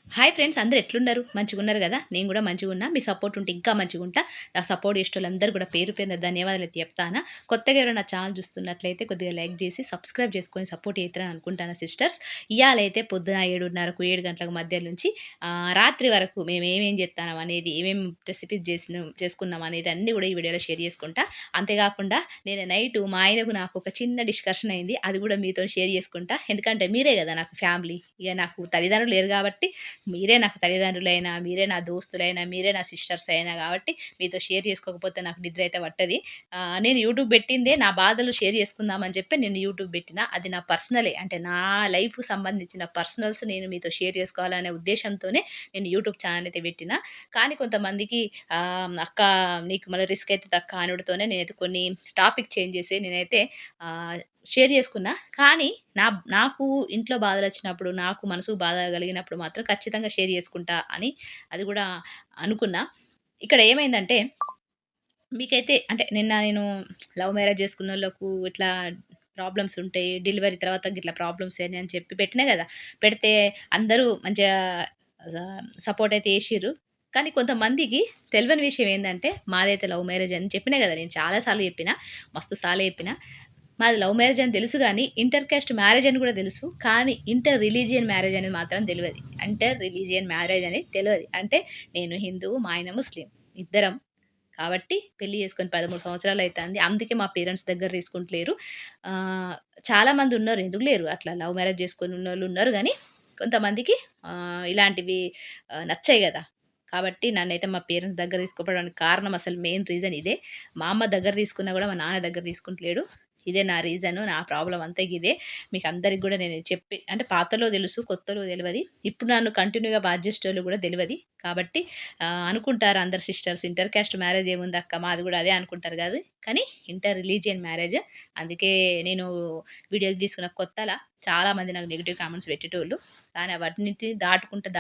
Hi friends, అందరూ ఎట్లున్నారు? మంచిగున్నారు గదా! నేను గూడా మంచిగున్నా. మీ సపోర్ట్ ఉంటే ఇంకా మంచిగుంటా. నాకు సపోర్ట్ చేసేటోళ్ళందరూ గూడా పేరు పేరున ధన్యవాదాలైతే చెప్తానా. కొత్తగా ఎవరైనా నా ఛానల్ చూస్తున్నట్లయితే కొద్దిగా లైక్ జేసి, సబ్స్క్రైబ్ చేసుకొని సపోర్ట్ చేత్తరని అనుకుంటాను సిస్టర్స్. ఇయాలైతే పొద్దున 7:30కు 7 గంటలకు మధ్య నుంచి రాత్రి వరకు మేమేమేం జేత్తానం అనేది, ఏమేం రెసిపీస్ చేసుకున్నాం అనేది అన్నీ గూడా ఈ వీడియోలో షేర్ చేసుకుంటా. అంతేగాకుండా నేను నైటు మా ఆయనకు నాకు ఒక చిన్న డిస్కషన్ అయింది. అది గూడా మీతోని షేర్ చేసుకుంటా. ఎందుకంటే మీరే గదా నాకు ఫ్యామిలీ. ఇగ నాకు తల్లిదండ్రులు లేరు గాబట్టి మీరే నాకు తల్లిదండ్రులైనా, మీరే నా దోస్తులైనా, మీరే నా సిస్టర్స్ అయినా గాబట్టి మీతో షేర్ చేసుకోకపోతే నాకు నిద్ర అయితే పట్టది. నేను యూట్యూబ్ పెట్టిందే నా బాధలు షేర్ చేసుకుందామని చెప్పి నేను యూట్యూబ్ పెట్టిన. అది నా పర్సనలే. అంటే నా లైఫ్‌కి సంబంధించిన పర్సనల్స్ నేను మీతో షేర్ చేసుకోవాలనే ఉద్దేశ్యంతోనే నేను యూట్యూబ్ ఛానెల్ అయితే పెట్టిన. కానీ కొంతమందికి "అక్క నీకు మళ్ళీ రిస్క్ అయితది అక్క" అనుడితోనే నేనైతే కొన్ని టాపిక్ చేంజ్ చేసి నేనైతే ఆహ్, షేర్ చేసుకున్నా. కానీ నా నాకు ఇంట్లో బాధలొచ్చినప్పుడు, నాకు మనసుకు బాధ కలిగినప్పుడు మాత్రం ఖచ్చితంగా షేర్ చేసుకుంటా అని అది గూడా అనుకున్నా. ఇక్కడ ఏమైందంటే మీకైతే అంటే నిన్న నేను లవ్ మ్యారేజ్ చేసుకున్నోళ్ళకు ఇట్లా ప్రాబ్లమ్స్ ఉంటాయి. డెలివరీ తర్వాత గిట్లా ప్రాబ్లమ్స్ అని చెప్పి పెట్టినా గదా! పెడితే అందరూ మంచిగా సపోర్ట్ అయితే చేషిర్రు. కానీ కొంతమందికి తెలవని విషయం ఏందంటే మాదైతే లవ్ మ్యారేజ్ అని చెప్పినా గదా! నేను చాలా సార్లు చెప్పిన. మస్తు సార్లు చెప్పిన. మాది లవ్ మ్యారేజ్ అని తెలుసు గానీ, ఇంటర్ కాస్ట్ మ్యారేజ్ అని గూడా తెలుసు. కానీ ఇంటర్ రిలీజియన్ మ్యారేజ్ అనేది మాత్రం తెలవది. ఇంటర్ రిలీజియన్ మ్యారేజ్ అనేది తెలవది. అంటే నేను హిందువు, మా ఆయన ముస్లిం. ఇద్దరం కాబట్టి పెళ్లి చేసుకొని 13 సంవత్సరాలయితాంది. అందుకే మా పేరెంట్స్ దగ్గర తీసుకుంటలేరు. ఆహ్, చాలామందున్నారు. ఎందుకు లేరు? అట్లా లవ్ మ్యారేజ్ చేసుకొని ఉన్నోళ్ళున్నారు గానీ, కొంతమందికి ఇలాంటివి నచ్చాయి గదా! కాబట్టి నన్నైతే మా పేరెంట్స్ దగ్గర తీసుకోపోవడానికి కారణం అసలు మెయిన్ రీజన్ ఇదే. మా అమ్మ దగ్గర తీసుకున్నా గూడా మా నాన్న దగ్గర తీసుకుంటలేడు. ఇదే నా రీజను. నా ప్రాబ్లమ్ అంతా గిదే. మీకందరికి గూడా నేను చెప్పి అంటే పాతలో తెలుసు, కొత్తలో తెలవది. ఇప్పుడు నన్ను కంటిన్యూ‌గా బాధ చేసేటోళ్ళు గూడా తెలవది. కాబట్టి అనుకుంటారు అందరు సిస్టర్స్ ఇంటర్ కాస్ట్ మ్యారేజ్ ఏముందక్క మాది గూడా అదే అనుకుంటారు గాదు. కానీ ఇంటర్ రిలీజియన్ మ్యారేజ్. అందుకే నేను వీడియోలు తీసుకున్న కొత్తల చాలామంది నాకు నెగెటివ్ కామెంట్స్ పెట్టేటోళ్ళు. కానీ అవన్నిటిని దాటుకుంటా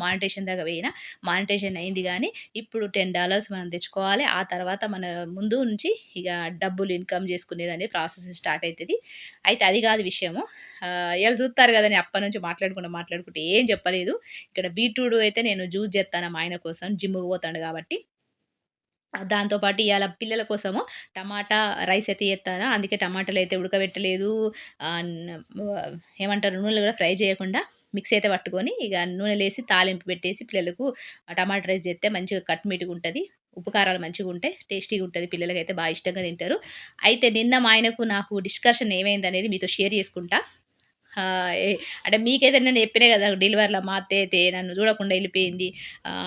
మానిటైజేషన్ దాకా పోయిన. మానిటైజేషన్ అయింది గానీ, ఇప్పుడు $10 మనం తెచ్చుకోవాలి. ఆ తర్వాత మన ముందు నుంచి ఇగ డబ్బులు ఇన్‌కమ్ చేసుకునేదనేది ప్రాసెస్ స్టార్ట్ అయితది. అయితే అది గాదు విషయము. ఇయాల జూత్తారు గదా! నేను అప్పటినుంచి మాట్లాడుకుంటా ఏం చెప్పలేదు. ఇక్కడ బీట్రూట్ అయితే నేను జ్యూస్ జేత్తాన్న మా ఆయన కోసం జిమ్‌కి పోతాండు గాబట్టి. దాంతో పాటు ఇయాల పిల్లల కోసము టమాటా రైస్ అయితే చేత్తానా. అందుకే టమాటాలైతే ఉడకబెట్టలేదు. ఆహ్, న్ ఏమంటారు నూనెలో గూడా ఫ్రై చేయకుండా మిక్సీ అయితే పట్టుకొని ఇగ నూనెలేసి తాలింపు పెట్టేసి పిల్లలకు టమాటా రైస్ జేత్తే మంచిగా కట్టుమిట్టుగుంటది. ఉప్పు కారాలు మంచిగుంటాయి. టేస్టీగుంటది. పిల్లలకైతే ఇష్టంగా తింటారు. అయితే నిన్న మా ఆయనకు నాకు డిస్కషన్ ఏమైందనేది మీతో షేర్ చేసుకుంటా. ఆ! ఏ అంటే మీకైతే నేను చెప్పినా గదా! డెలివరీల మా అత్తయ్య అయితే నన్ను చూడకుండా ఎళ్ళిపోయింది.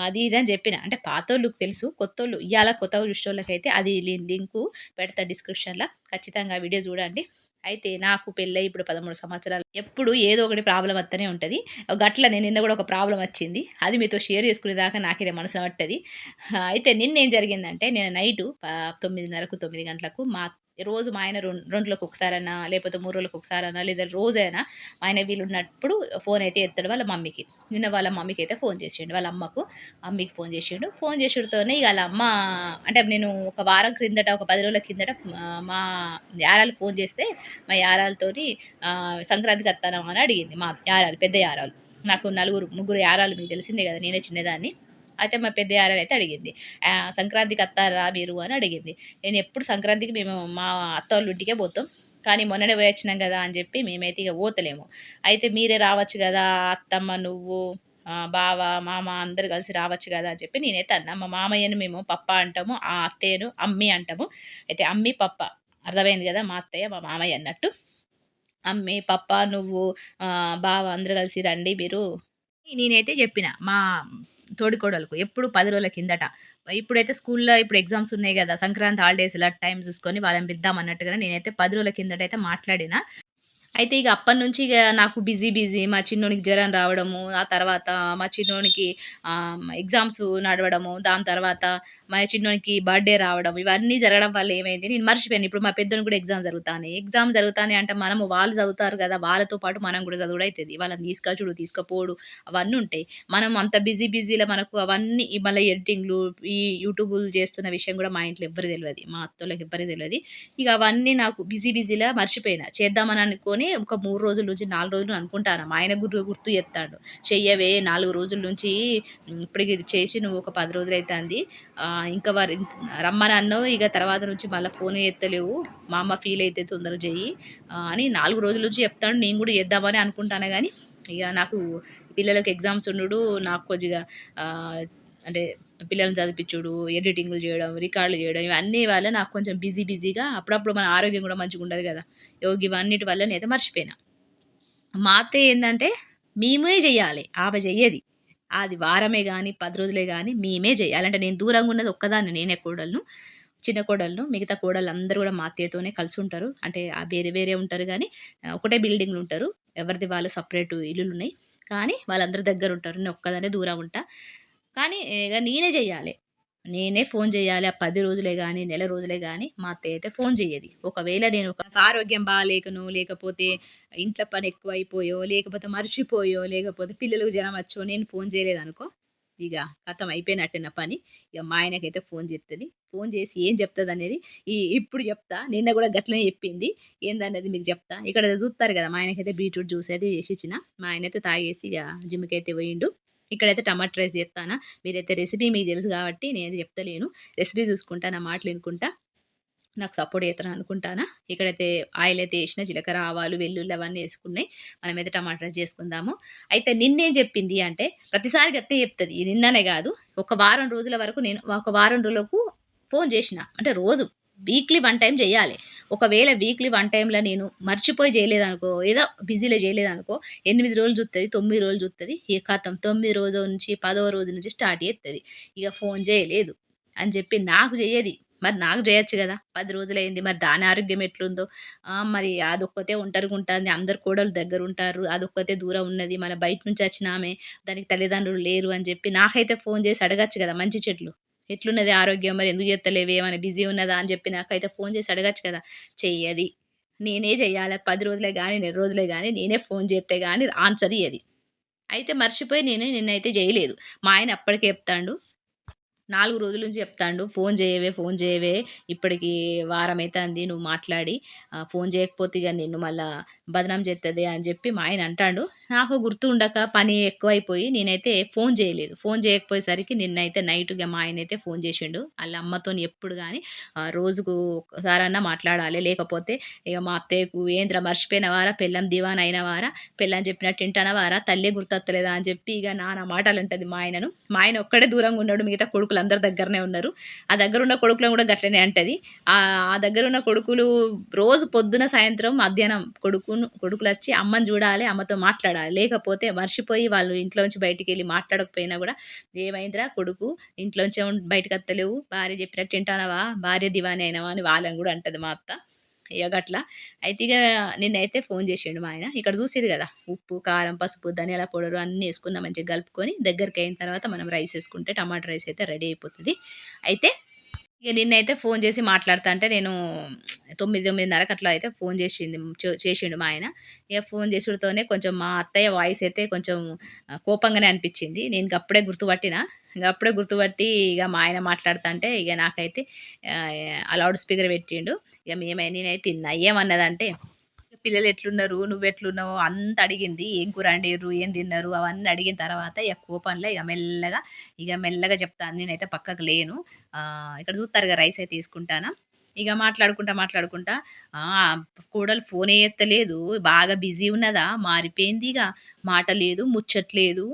అది ఇది అని చెప్పిన. అంటే పాతోళ్ళకి తెలుసు. కొత్తోళ్ళు ఇయాల కొత్తగా చూసేటోళ్ళకైతే అది లింకు పెడతా డిస్క్రిప్షన్‌ల. ఖచ్చితంగా ఆ వీడియో చూడండి. అయితే నాకు పెళ్ళై ఇప్పుడు 13 సంవత్సరాలు. ఎప్పుడు ఏదో ఒకటి ప్రాబ్లమ్ వత్తనే ఉంటది. గట్లనే నిన్న గూడా ఒక ప్రాబ్లమ్ వచ్చింది. అది మీతో షేర్ చేసుకునేదాకా నాకిదే మనసున పట్టది. అయితే నిన్నేం జరిగిందంటే నేను నైటు 9:30కు, 9 గంటలకు రోజు మా ఆయన 2 రోజులకు ఒకసారన్నా, లేకపోతే 3 రోజులకు ఒకసారన్నా, లేదా రోజైనా మా ఆయన వీలున్నప్పుడు ఫోనయితే ఎత్తాడు వాళ్ళ మమ్మీకి. నిన్న వాళ్ళ మమ్మీకయితే ఫోను చేసిండు. వాళ్ళ అమ్మకు, అమ్మకి ఫోను చేసిండు. ఫోను చేసుడుతోనే ఇగ ఆళ్ళ అమ్మ అంటే నేను ఒక వారం క్రిందట, ఒక 10 రోజుల కిందట మా యారాలు ఫోను చేస్తే, మా యారాలుతోని సంక్రాంతికి అత్తన్నమా అని అడిగింది. మా యారాలు, పెద్ద యారాలు. నాకు ముగ్గురు యారాలు మీకు తెలిసిందే గదా! నేనే చిన్నదాన్ని. అయితే మా పెద్ద యారాలయితే అడిగింది. "సంక్రాంతికి అత్తారా మీరు" అని అడిగింది. నేనెప్పుడు సంక్రాంతికి మేము మా అత్తోళ్ళ ఇంటికే పోతాం. కానీ మొన్ననే పోయొచ్చినాం గదా! అని జెప్పి మేమైతే ఇగ పోతలేము. అయితే మీరే రావచ్చు గదా! అత్తమ్మ, నువ్వు, బావ, మామ అందరూ కలిసి రావచ్చు గదా! అని చెప్పి నేనైతే అన్నా. మా మామయ్యని మేము పప్ప అంటాము. ఆ అత్తయ్యను అమ్మి అంటాము. అయితే అమ్మి, పప్ప అర్థమైంది గదా! మా అత్తయ్య, మా మామయ్య అన్నట్టు. అమ్మి, పప్ప, నువ్వు, బావ అందరూ కలిసి రండి మీరు నేనైతే జెప్పిన. మా తోడికోడలకు ఎప్పుడు 10 రోజుల కిందట. ఇప్పుడైతే స్కూల్‌లో ఇప్పుడు ఎగ్జామ్స్ ఉన్నాయి గదా! సంక్రాంతి హాలిడేస్‌ల టైం చూసుకొని వాళ్ళని పిలుద్దాం అన్నట్టుగానే నేనైతే 10 రోజుల కిందటైతే మాట్లాడిన. అయితే ఇగ అప్పటినుంచి ఇగ నాకు బిజీ మా చిన్నోనికి జ్వరం రావడము, ఆ తర్వాత మా చిన్నోనికి ఎగ్జామ్స్ నడవడము, దాని తర్వాత మా చిన్నోనికి బర్త్‌డే రావడం, ఇవన్నీ జరగడం వల్ల ఏమైంది నేను మర్చిపోయాను. ఇప్పుడు మా పెద్దోనికి కూడా ఎగ్జామ్ జరుగుతాన్నాయి అంటే మనము వాళ్ళు చదువుతారు గదా! వాళ్ళతో పాటు మనం కూడా చదువుడైతది. వాళ్ళని తీసుకొచ్చుడు, తీసుకపోవుడు అవన్నీ ఉంటాయి. మనం అంత బిజీలో మనకు అవన్నీ మళ్ళీ ఎడిటింగ్‌లు, ఈ యూట్యూబులు చేస్తున్న విషయం కూడా మా ఇంట్లో ఎవ్వరికీ తెలవది. మా అత్తోళ్ళకి ఎవ్వరికీ తెలవది. ఇక అవన్నీ నాకు బిజీలా మర్చిపోయినా. చేద్దామని అనుకోని ఒక 3 రోజుల నుంచి, 4 రోజులు అనుకుంటాను. మా ఆయన గుర్తు చేత్తాండు. "చెయ్యవే 4 రోజుల నుంచి ఇప్పటికి చేసి నువ్వు ఒక 10 రోజులైతాంది. ఇంకా రమ్మనన్నావు. ఇగ తర్వాత నుంచి మళ్ళా ఫోనే చేత్తలేవు. మా అమ్మ ఫీల్ అయితది తొందరగా చెయ్యి" అని 4 రోజుల నుంచి చెప్తాండు. నేను కూడా చేద్దామని అనుకుంటాను గానీ, ఇగ నాకు పిల్లలకి ఎగ్జామ్స్ ఉండుడు, నాకు కొద్దిగా ఆహ్, అంటే పిల్లల్ని చదివిపిచ్చుడు, ఎడిటింగులు జేయడం, రికార్డులు జేయడం ఇవన్నీ వల్ల నాకు కొంచెం బిజీగా అప్పుడప్పుడు మన ఆరోగ్యం గూడా మంచిగుండదు గదా! గివన్నిటి వల్ల నేనైతే మర్చిపోయినా. మా అత్తయ్య ఏందంటే, మేమే జెయ్యాలె. ఆమె జెయ్యది. అది వారమే గాని, 10 రోజులే గాని మేమే జెయ్యాలి. అంటే నేను దూరంగున్నది ఒక్కదాన్నే, నేనే కోడలును. చిన్న కోడలును. మిగతా కోడళ్ళందరూ గూడా మా అత్తయ్యతోనే కలిసుంటారు. అంటే వేరే వేరే ఉంటారు గానీ, ఒకటే బిల్డింగ్‌లో ఉంటారు. ఎవరిది వాళ్ళు సెపరేట్ ఇల్లులున్నాయి. కానీ వాళ్ళందరూ దగ్గరుంటారు. నేను ఒక్కదాన్నే దూరం ఉంటా. కానీ ఇగ నేనే జెయ్యాలె. నేనే ఫోను జేయాలి. ఆ 10 రోజులే గాని, నెల రోజులే గాని మా అత్తయ్య అయితే ఫోను జెయ్యది. ఒకవేళ నేను ఆరోగ్యం బాలేకనో, లేకపోతే ఇంట్లో పని ఎక్కువైపోయో, లేకపోతే మర్చిపోయో, లేకపోతే పిల్లలకు జరమొచ్చో నేను ఫోను జేయలేదనుకో, ఇగ ఖతం అయిపోయినట్టే నా పని. ఇగ మా ఆయనకైతే ఫోను జేత్తది. ఫోను జేసి ఏం జెప్తదనేది ఇప్పుడు జెప్తా. నిన్న గూడా గట్లనే జెప్పింది. ఏందన్నది మీకు జెప్తా. ఇక్కడ జూత్తారు గదా! మా ఆయనకైతే బీట్రూట్ జ్యూస్ అయితే జేసిచ్చిన. మా ఆయనైతే తాగేసి ఇగ జిమ్‌కైతే పోయిండు. ఇక్కడైతే టమాటా రైస్ జేత్తానా. మీరైతే రెసిపీ మీకు తెలుసు గాబట్టి నేనైతే జెప్తలేను. రెసిపీ జూసుకుంటా, నా మాటలు ఇనుకుంటా నాకు సపోర్ట్ చేత్తరని అనుకుంటానా. ఇక్కడైతే ఆయిలయితే ఏసిన, జీలకర్ర, ఆవాలు, వెల్లుల్లి అవన్నీ యేసుకున్నయి. మనమైతే టమాటా రైస్ చేసుకుందాము. అయితే నిన్నేం జెప్పింది అంటే, ప్రతిసారి గట్నే జెప్తది. నిన్ననే గాదు, ఒక వారం రోజుల వరకు నేను ఒక వారం రోజులకు ఫోను జేషిన. అంటే రోజు వీక్లీ 1 టైమ్ జెయ్యాలె. ఒకవేళ వీక్లీ 1 టైమ్‌ల నేను మర్చిపోయి జేయలేదనుకో, ఏదో బిజీలో జేయలేదనుకో, 8 రోజులు జూత్తది, 9 రోజులు జూత్తది. ఇగ ఖతం 9 రోజు నుంచి, 10వ రోజు నుంచి స్టార్ట్ జేత్తది. ఇగ ఫోను జేయలేదు అని జెప్పి నాకు జెయ్యది. మరి నాకు జేయొచ్చు గదా! 10 రోజులయింది. మరి దాని ఆరోగ్యం ఎట్లుందో, మరి అదొక్కతే ఒంటరిగుంటాంది. అందరు కోడళ్ళు దగ్గరుంటారు. అదొక్కతే దూరం ఉన్నది. మన బయట నుంచి వచ్చినామె, దానికి తల్లిదండ్రులు లేరు అని జెప్పి నాకైతే ఫోను జేసి అడగచ్చు గదా! మంచి చెడ్లు. ఎట్లున్నది ఆరోగ్యం? మరి ఎందుకు జేత్తలేవే? ఏమైనా బిజీ ఉన్నదా? అని జెప్పి నాకైతే ఫోను జేసి అడగచ్చు కదా! చెయ్యది. నేనే జెయ్యాలె. 10 రోజులే గాని, నెల రోజులే గాని నేనే ఫోను జేత్తే గాని ఆన్సర్ ఇయ్యది. అయితే మర్చిపోయి నిన్నయితే జేయలేదు. మా ఆయన అప్పటికే చెప్తాండు. 4 రోజుల నుంచి చెప్తాండు. ఫోను జేయవే ఇప్పటికి వారమైతాంది నువ్వు మాట్లాడి. ఫోను జేయకపోతే ఇగ నిన్ను మళ్ళా బదనాం జేత్తది అని జెప్పి మా ఆయన అంటాండు. నాకు గుర్తుండక పని ఎక్కువైపోయి నేనైతే ఫోను జేయలేదు. ఫోను జేయకపోయేసరికి నిన్నైతే నైట్ ఇగ మా ఆయనైతే ఫోను జేశిండు. ఆళ్ళ అమ్మతోని ఎప్పుడు గాని రోజుకు ఒక్కసారన్నా మాట్లాడాలి. లేకపోతే ఇగ మా అత్తయ్యకు "ఏందిరా మర్చిపోయినవారా? పెళ్ళాం దివాన అయినవారా? పెళ్ళాం చెప్పినట్టు ఇంటనవారా? తల్లే గుర్తొత్తలేదా?" అని జెప్పి ఇగ నానా మాటలంటది మా ఆయనను. మా ఆయన ఒక్కడే దూరంగున్నడు. మిగతా కొడుకులందరూ దగ్గరనే ఉన్నారు. ఆ దగ్గరున్న కొడుకులను గూడా గట్లనే అంటది. ఆ దగ్గరున్న కొడుకులు రోజు పొద్దున, సాయంత్రం, మధ్యాహ్నం కొడుకులొచ్చి అమ్మని జూడాలె, అమ్మతో మాట్లాడాలి. లేకపోతే మర్చిపోయి వాళ్ళు ఇంట్లోంచి బయటికెళ్ళి మాట్లాడకపోయినా గూడా, "ఏమైందిరా కొడుకు ఇంట్లోంచే బయటకత్తలేవు, భార్య జెప్పినట్టు ఇంటానవా? భార్య దివాని అయినవా?" అని వాళ్ళని గూడా అంటది మా అత్త. ఇగ గట్ల. అయితే ఇగ నిన్నైతే ఫోను జేశిండు మా ఆయన. ఇక్కడ జూసిర్రు గదా! ఉప్పు, కారం, పసుపు, ధనియాల పౌడరు అన్నీ యేసుకున్న మంచిగా గలుపుకొని దగ్గరికయిన తర్వాత మనం రైస్ యేసుకుంటే టమాటా రైస్ అయితే రెడీ అయిపోతది. అయితే ఇగ నిన్నైతే ఫోను జేసి మాట్లాడతా అంటే నేను 9, 9:30కి అట్లా అయితే ఫోను జేషింది చేషిండు మా ఆయన. ఇగ ఫోను చేసుడుతోనే కొంచెం మా అత్తయ్య వాయిస్ అయితే కొంచెం కోపంగానే అనిపిచ్చింది. నేను గప్పుడే గుర్తుపట్టిన. గప్పుడే గుర్తుపట్టి ఇగ మా ఆయన మాట్లాడుతాంటే ఇగ నాకైతే లౌడ్ స్పీకర్ పెట్టిండు. ఇగ నేనైతే ఇన్నా. ఏమన్నదంటే, "పిల్లలు ఎట్లున్నారు? నువ్వెట్లున్నావు?" అంతా అడిగింది. "ఏం కూర అండిర్రు? ఏం తిన్నారు?" అవన్నీ అడిగిన తర్వాత ఇగ కోపంలో ఇగ మెల్లగా చెప్తాంది. నేనైతే పక్కకు లేను. ఇక్కడ చూత్తారుగా రైస్ అయితే తీసుకుంటానా. ఇగ మాట్లాడుకుంటా కోడలు ఫోనే ఎత్తలేదు. బాగా బిజీ ఉన్నదా? మారిపోయిందిగ. మాట లేదు, ముచ్చట లేదు.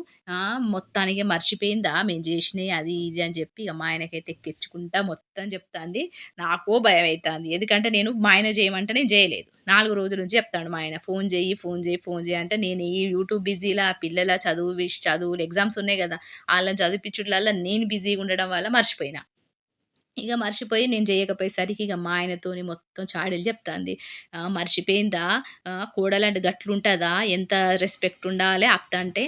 మొత్తానికి మర్చిపోయిందా మేము జేసినయి అది ఇది అని జెప్పి ఇగ మా ఆయనకైతే ఎక్కించుకుంటా మొత్తం చెప్తాంది. నాకో భయమైతాంది. ఎందుకంటే నేను మా ఆయన జేయమంటే నేను జేయలేదు. 4 రోజుల నుంచి చెప్తాండు మా ఆయన. "ఫోను జెయ్యి, ఫోను జెయ్యి, ఫోను జెయ్యి" అంటే నేను ఈ యూట్యూబ్ బిజీలా పిల్లల చదువులు ఎగ్జామ్స్ ఉన్నాయి గదా! ఆళ్ళని చదివిపిచ్చుడులల్ల నేను బిజీగా ఉండడం వల్ల మర్చిపోయినా. ఇగ మర్చిపోయి నేను జేయకపోయేసరికి ఇగ మా ఆయనతోని మొత్తం చాడీలు జెప్తాంది. "మర్చిపోయిందా? కోడలంటే గట్లుంటదా? ఎంత రెస్పెక్ట్ ఉండాలే అత్తంటే.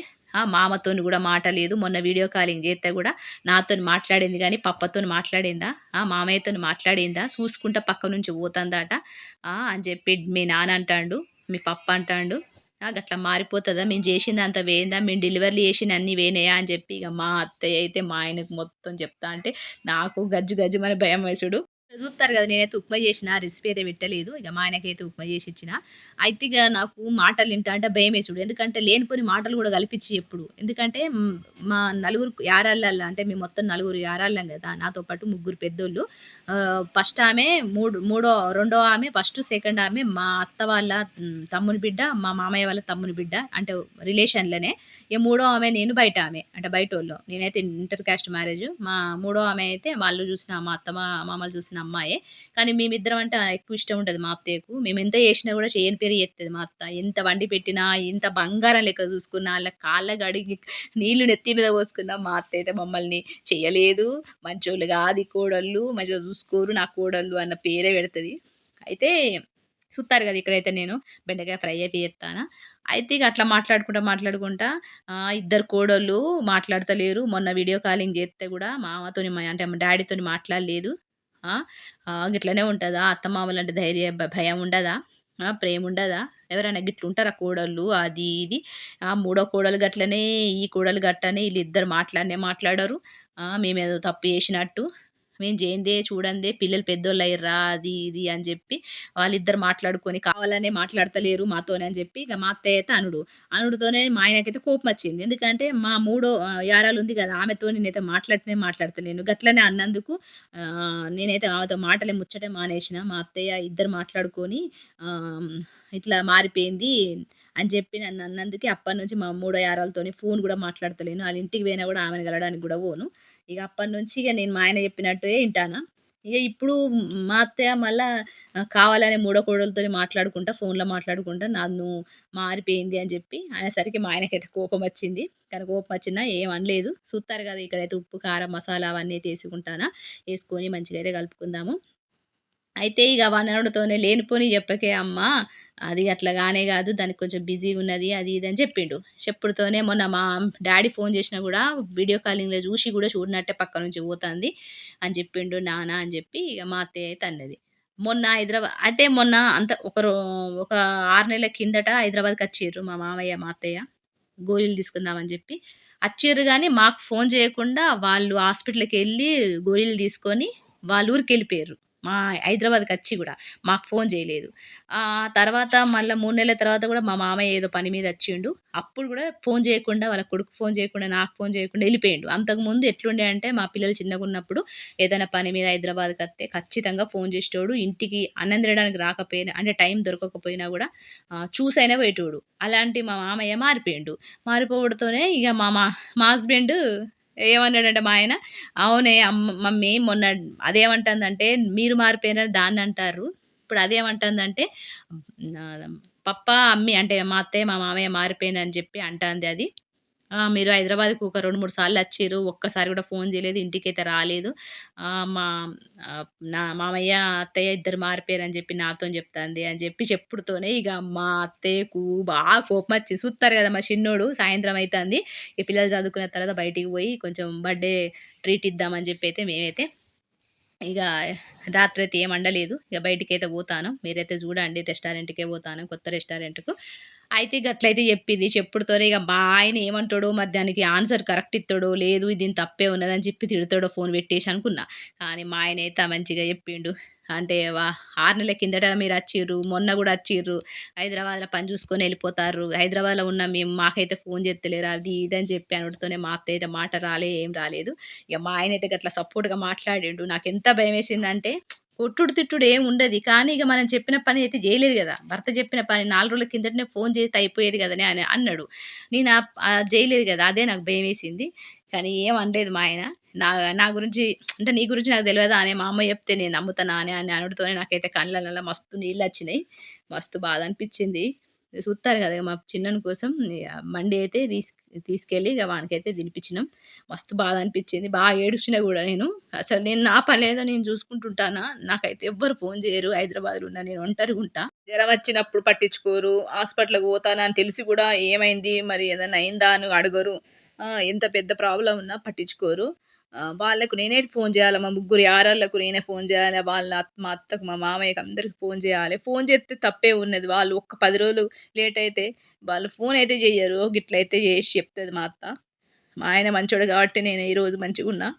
మామతోని గూడా మాట లేదు. మొన్న వీడియో కాలింగ్ జేత్తే గూడా నాతోని మాట్లాడింది గానీ పప్పతోని మాట్లాడిందా? మామయ్యతోని మాట్లాడిందా? సూసుకుంటా పక్క నుంచి పోతందట" అని జెప్పి మీ నాన్న అంటాండు. మీ పప్ప అంటాండు. గట్లా మారిపోతదా? మేము జేషిందంతా పోయిందా? మేము డెలివరీలు జేషినయి అన్నీ పోయినయా? అని జెప్పి ఇగ మా అత్తయ్య అయితే మా ఆయనకు మొత్తం చెప్తా అంటే నాకు గజ్జు గజ్జుమని భయమేసుడు. చూస్తారు కదా! నేనైతే ఉప్మా చేషిన. రెసిపీ అయితే పెట్టలేదు. ఇక మా ఆయనకైతే ఉప్మా చేసి ఇచ్చిన. అయితే ఇగ నాకు మాటలు ఇంటాంటే భయమేసుడు. ఎందుకంటే లేనిపోని మాటలు కూడా కలిపిచ్చి చెప్పుడు. ఎందుకంటే మా నలుగురు యారాళ్ళల్ల అంటే మేము మొత్తం నలుగురు యారాళ్ళం కదా! నాతో పాటు ముగ్గురు పెద్దోళ్ళు. ఫస్ట్ ఆమె రెండో ఆమె ఫస్ట్, సెకండ్ ఆమె మా అత్త వాళ్ళ తమ్ముని బిడ్డ, మా మామయ్య వాళ్ళ తమ్ముని బిడ్డ. అంటే రిలేషన్‌లోనే. ఇక మూడో ఆమె నేను బయట ఆమె. అంటే బయటోళ్ళు. నేనైతే ఇంటర్ కాస్ట్ మ్యారేజ్. మా మూడో ఆమె అయితే వాళ్ళు చూసిన మా అత్త మామలు చూసిన అమ్మాయే. కానీ మేమిద్దరం అంటే ఎక్కువ ఇష్టం ఉంటది మా అత్తయ్యకు. మేమెంత చేసినా కూడా చేయని పేరు చేత్తది మా అత్త. ఎంత వండి పెట్టినా, ఎంత బంగారం లెక్క చూసుకున్నా, ఆళ్ళ కాళ్ళ గడిగి నీళ్లు నెత్తి మీద పోసుకున్నా మా అత్త అయితే మమ్మల్ని చెయ్యలేదు, మంచోళ్ళు కాదు ఈ కోడళ్ళు, మంచిగా చూసుకోరు నా కోడళ్ళు అన్న పేరే పెడతది. అయితే చూత్తారు కదా! ఇక్కడైతే నేను బెండకాయ ఫ్రై అయితే చేత్తాన. అయితే ఇగ అట్లా మాట్లాడుకుంటా ఇద్దరు కోడళ్ళు మాట్లాడతలేరు. మొన్న వీడియో కాలింగ్ చేత్తే గూడా మామతోని అంటే మా డ్యాడీతోని మాట్లాడలేదు. ఆ! గిట్లనే ఉంటదా? అత్తమామలంటే భయం ఉండదా? ప్రేముండదా? ఎవరైనా గిట్లుంటారా కోడళ్ళు? అది ఇది. మూడో కోడలు గట్లనే, ఈ కోడలు గట్టనే ఈళ్ళిద్దరు మాట్లాడనే మాట్లాడరు. మేమేదో తప్పు చేసినట్టు. మేము జేయందే చూడందే పిల్లలు పెద్దోళ్ళయిర్రా అది ఇది అని జెప్పి వాళ్ళిద్దరు మాట్లాడుకొని కావాలనే మాట్లాడతలేరు మాతోని అని జెప్పి ఇగ మా అత్తయ్య అయితే అనుడు. అనుడుతోనే మా ఆయనకైతే కోపమొచ్చింది. ఎందుకంటే మా మూడో యారాలుంది గదా! ఆమెతోని నేనైతే మాట్లాడనే మాట్లాడతలేను. గట్లనే అన్నందుకు నేనైతే ఆమెతో మాటలే ముచ్చటే మానేషిన. మా అత్తయ్య ఇద్దరు మాట్లాడుకొని ఆహ్, ఇట్లా మారిపోయింది అని జెప్పి నన్నన్నందుకే అప్పటినుంచి మా మూడో యారాలతోని ఫోను గూడా మాట్లాడతలేను. ఆళ్ళ ఇంటికి పోయినా గూడా ఆమెను కలవడానికి గూడా పోను. ఇగ అప్పటినుంచి ఇగ నేను మా ఆయన చెప్పినట్టే ఇంటాన. ఇగ ఇప్పుడు మా అత్తయ్య మళ్ళా కావాలనే మూడో కోడలతోని మాట్లాడుకుంటా, ఫోన్‌లో మాట్లాడుకుంటా నన్ను మారిపోయింది అని జెప్పి అనేసరికి మా ఆయనకైతే కోపమొచ్చింది. కానీ కోపమొచ్చినా ఏమనలేదు. సూత్తారు గదా! ఇక్కడైతే ఉప్పు, కారం, మసాలా అవన్నీ అయితే యేసుకుంటానా. యేసుకొని మంచిగా అయితే కలుపుకుందాము. అయితే ఇగ వాననుడితోనే లేనిపోనియి చెప్పకే అమ్మా, అది అట్లా గానే గాదు. దానికి కొంచెం బిజీగున్నది అది ఇది అని చెప్పిండు. చెప్పుడుతోనే మొన్న మా డ్యాడీ ఫోను చేషినా గూడా వీడియో కాలింగ్‌లో జూషి గూడా చూడనట్టే పక్క నుంచి పోతాంది అని జెప్పిండు నాన్న అని జెప్పి ఇగ మా అత్తయ్య అయితే అన్నది. మొన్న అంటే మొన్న అంత ఒక 6 నెలల కిందట హైదరాబాద్‌కచ్చిర్రు మా మామయ్య, మా అత్తయ్య. గోళీలు తీసుకుందామని జెప్పి. అచ్చిర్రు గానీ మాకు ఫోను జేయకుండా వాళ్ళు హాస్పిటల్‌కెళ్ళి గోళీలు తీసుకొని వాళ్ళ ఊరికెళ్ళిపోయిర్రు. హైదరాబాద్‌కచ్చి గూడా. మాకు ఫోను జేయలేదు. తర్వాత మళ్ళా 3 నెలల తర్వాత గూడా మా మామయ్య ఏదో పని మీద అచ్చిండు. అప్పుడు గూడా ఫోను జేయకుండా వాళ్ళ కొడుకుకి ఫోను జేయకుండా, నాకు ఫోను జేయకుండా ఎళ్ళిపోయిండు. అంతకుముందు ఎట్లుండే అంటే మా పిల్లలు చిన్నగున్నప్పుడు ఏదైనా పని మీద హైదరాబాద్‌కత్తే ఖచ్చితంగా ఫోను జేసేటోడు. ఇంటికి అన్నం తినడానికి రాకపోయినా అంటే టైం దొరకకపోయినా గూడా చూసైనా పోయేటోడు. అలాంటి మా మామయ్య మారిపోయిండు. మారిపోవుడుతోనే ఇగ మా హస్బెండు ఏమన్నాడంటే మా ఆయన, అవునే మమ్మీ మొన్న అదేమంటందంటే మీరు మారిపోయినని దాన్నంటార్రు. ఇప్పుడు అదేమంటందంటే ఆహ్, పప్పా, అమ్మి అంటే మా అత్తయ్య, మా మామయ్య మారిపోయినని జెప్పి అంటాంది అది. మీరు హైదరాబాద్‌కి ఒక 2, 3 సార్లచ్చిర్రు. ఒక్కసారి గూడా ఫోను జేయలేదు. ఇంటికైతే రాలేదు. ఆహ్, మా ఆహ్, నా మామయ్య, అత్తయ్య ఇద్దరు మారిపోయారని జెప్పి నాతోని జెప్తాంది అని జెప్పి చెప్పుడుతోనే ఇగ మా అత్తయ్యకు బాగా కోపమచ్చి సూత్తారు గదా! మా షిన్నోడు సాయంత్రం అయితాంది. ఈ పిల్లలు చదువుకున్న తర్వాత బయటికి బోయి కొంచెం బర్త్‌డే ట్రీట్ ఇద్దామని జెప్పైతే మేమైతే ఇగ రాత్రైతే ఏం వండలేదు. ఇగ బయటికైతే పోతాను. మీరైతే జూడండి రెస్టారెంట్‌కే పోతాను. కొత్త రెస్టారెంట్‌కు. అయితే గట్లయితే జెప్పింది. చెప్పుడుతోనే ఇగ మా ఆయన ఏమంటాడో మరి దానికి ఆన్సర్ కరెక్ట్ ఇత్తడో, లేదు దీని తప్పే ఉన్నదని చెప్పి తిడతాడో ఫోన్ పెట్టేసి అనుకున్నా. కానీ మా ఆయనైతే మంచిగా చెప్పిండు. అంటే 6 నెలల కిందట మీరచ్చిర్రు. మొన్న గూడా అచ్చిర్రు. హైదరాబాద్‌లో పని జూసుకొని ఎళ్ళిపోతార్రు. హైదరాబాద్‌లో ఉన్న మేము మాకైతే ఫోన్ జేత్తలేరు. అది ఇది అని చెప్పి అనుడుతోనే మా అత్తయ్య అయితే మాట రాలే, ఏం రాలేదు. ఇగ మా ఆయనైతే గట్లా సపోర్ట్‌గా మాట్లాడిండు. నాకెంత భయమేసిందంటే కొట్టుడు, తిట్టుడు ఏముండది. కానీ ఇగ మనం చెప్పిన పని అయితే జేయలేదు గదా! భర్త చెప్పిన పని 4 రోజుల కిందటనే ఫోను చేస్తే అయిపోయేది గదని అన్నాడు. నేను జేయలేదు గదా! అదే నాకు భయమేసింది. కానీ ఏం అనలేదు మా ఆయన. నా నా గురించి అంటే నీ గురించి నాకు తెలవదా అనే మా అమ్మ చెప్తే నేను నమ్ముతానా అని అనుడితోనే నాకైతే కళ్ళలో మస్తు నీళ్ళొచ్చినాయి. మస్తు బాధ అనిపిచ్చింది. చూత్తారు గదా! మా చిన్నోని కోసం మండి అయితే తీసుకెళ్ళి ఇగ వానికైతే తినిపించినాం. మస్తు బాధ అనిపిచ్చింది. బాగా ఏడ్చిన గూడా నేను. అసలు నేను నా పనేదో నేను చూసుకుంటుంటానా, నాకైతే ఎవ్వరు ఫోను జేయరు. హైదరాబాద్‌లో ఉన్నా నేను ఒంటరిగుంటా. జరమొచ్చినప్పుడు పట్టించుకోరు. హాస్పిటల్‌కి పోతానా అని తెలిసి గూడా ఏమైంది? మరి ఏదన్నా అయిందా? అని అడగరు. ఎంత పెద్ద ప్రాబ్లమ్ ఉన్నా పట్టించుకోరు. వాళ్ళకు నేనే ఫోను జేయాల. మా ముగ్గురు యారాళ్ళకు నేనే ఫోను జేయాల. మా అత్తకు, మా మామయ్యకి అందరికి ఫోను జేయాలె. ఫోను జేత్తే తప్పే ఉన్నది. వాళ్ళు ఒక్క 10 రోజులు లేట్ అయితే వాళ్ళు ఫోనయితే జెయ్యరు. గిట్లయితే జేసి చెప్తది మా అత్త. మా ఆయన మంచోడు గాబట్టి నేను ఈరోజు మంచిగున్నా.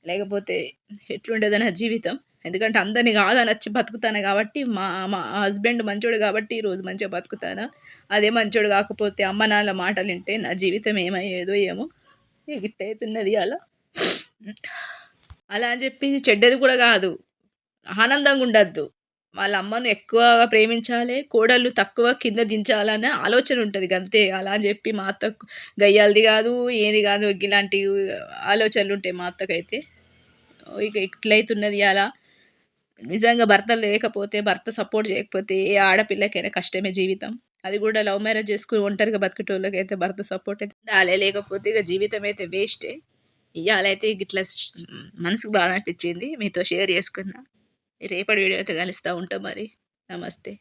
లేకపోతే ఎట్లుండేదో నా జీవితం. ఎందుకంటే అందరిని కాదనొచ్చి బతుకుతాను కాబట్టి మా మా హస్బెండ్ మంచోడు కాబట్టి ఈరోజు మంచిగా బతుకుతాను. అదే మంచోడు కాకపోతే అమ్మ నాన్నల మాటలు వింటే నా జీవితం ఏమయ్యేదో ఏమో ఇక ఇట్టయితున్నది అలా. అలా అని చెప్పి చెడ్డది కూడా కాదు. ఆనందంగా ఉండొద్దు. వాళ్ళ అమ్మను ఎక్కువగా ప్రేమించాలి. కోడళ్ళు తక్కువ కింద దించాలనే ఆలోచన ఉంటది గంతే. అలా అని చెప్పి మా అత్తకు గయ్యాళిది కాదు, ఏది కాదు ఇలాంటి ఆలోచనలు ఉంటాయి మా అత్తకైతే. ఇక ఇట్లయితున్నది అలా. నిజంగా భర్త లేకపోతే, భర్త సపోర్ట్ చేయకపోతే ఏ ఆడపిల్లకైనా కష్టమే జీవితం. అది కూడా లవ్ మ్యారేజ్ చేసుకొని ఒంటరిగా బతికేటోళ్ళకైతే భర్త సపోర్ట్ అయితే ఉండాలి. లేకపోతే ఇక జీవితం అయితే వేస్టే. ఇయ్యాలైతే గిట్లా మనసుకు బాధ అనిపించింది. మీతో షేర్ చేసుకున్నా. రేపటి వీడియో అయితే కలుస్తా ఉంటాం మరి. నమస్తే.